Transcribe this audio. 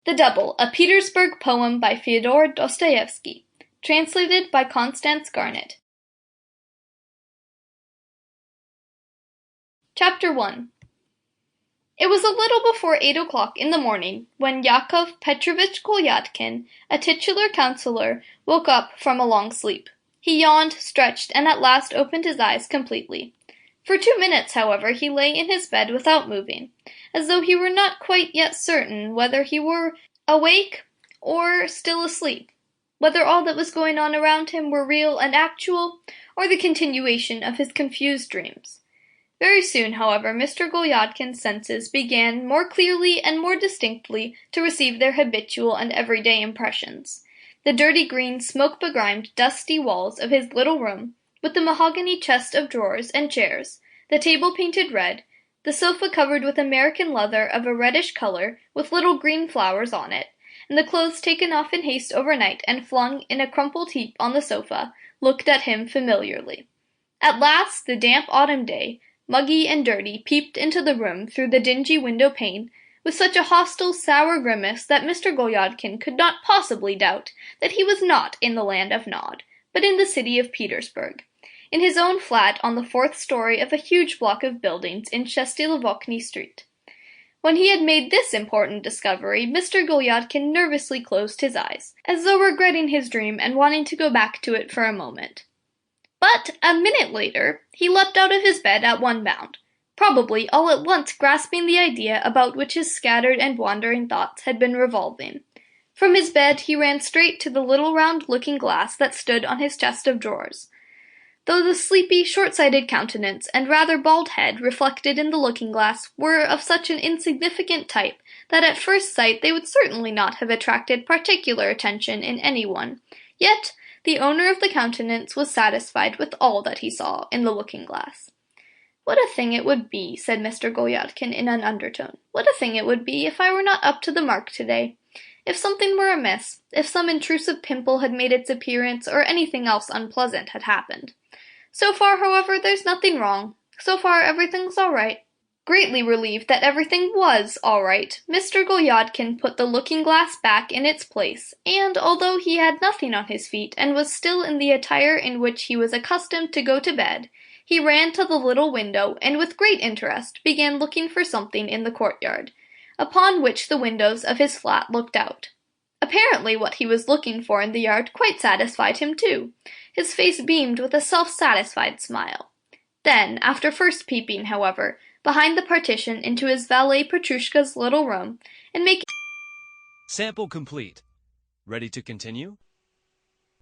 The Double, a Petersburg poem by Fyodor Dostoevsky, translated by Constance Garnett. Chapter 1. It was a little before 8 o'clock in the morning when Yakov Petrovich Golyadkin, a titular councillor, woke up from a long sleep. He yawned, stretched, and at last opened his eyes completely. For 2 minutes, however, he lay in his bed without moving, as though he were not quite yet certain whether he were awake or still asleep, whether all that was going on around him were real and actual, or the continuation of his confused dreams. Very soon, however, Mr. Golyadkin's senses began more clearly and more distinctly to receive their habitual and everyday impressions. The dirty green, smoke-begrimed, dusty walls of his little room, with the mahogany chest of drawers and chairs, the table painted red, the sofa covered with American leather of a reddish color with little green flowers on it, and the clothes taken off in haste overnight and flung in a crumpled heap on the sofa, looked at him familiarly. At last the damp autumn day, muggy and dirty, peeped into the room through the dingy window-pane, with such a hostile, sour grimace that Mr. Golyadkin could not possibly doubt that he was not in the land of Nod, but in the city of Petersburg, in his own flat on the 4th story of a huge block of buildings in Shestilovokny Street. When he had made this important discovery, Mr. Golyadkin nervously closed his eyes, as though regretting his dream and wanting to go back to it for a moment. But a minute later, he leapt out of his bed at one bound, probably all at once grasping the idea about which his scattered and wandering thoughts had been revolving. From his bed he ran straight to the little round looking-glass that stood on his chest of drawers. Though the sleepy, short-sighted countenance and rather bald head reflected in the looking-glass were of such an insignificant type that at first sight they would certainly not have attracted particular attention in anyone, yet the owner of the countenance was satisfied with all that he saw in the looking-glass. "What a thing it would be," said Mr. Golyadkin in an undertone, "what a thing it would be if I were not up to the mark today. If something were amiss, if some intrusive pimple had made its appearance, or anything else unpleasant had happened. So far, however, there's nothing wrong. So far, everything's all right." Greatly relieved that everything was all right, Mr. Golyadkin put the looking-glass back in its place, and, although he had nothing on his feet and was still in the attire in which he was accustomed to go to bed, he ran to the little window and with great interest began looking for something in the courtyard, upon which the windows of his flat looked out. Apparently what he was looking for in the yard quite satisfied him too. His face beamed with a self-satisfied smile. Then, after first peeping, however, behind the partition into his valet Petrushka's little room, and making Sample complete. Ready to continue?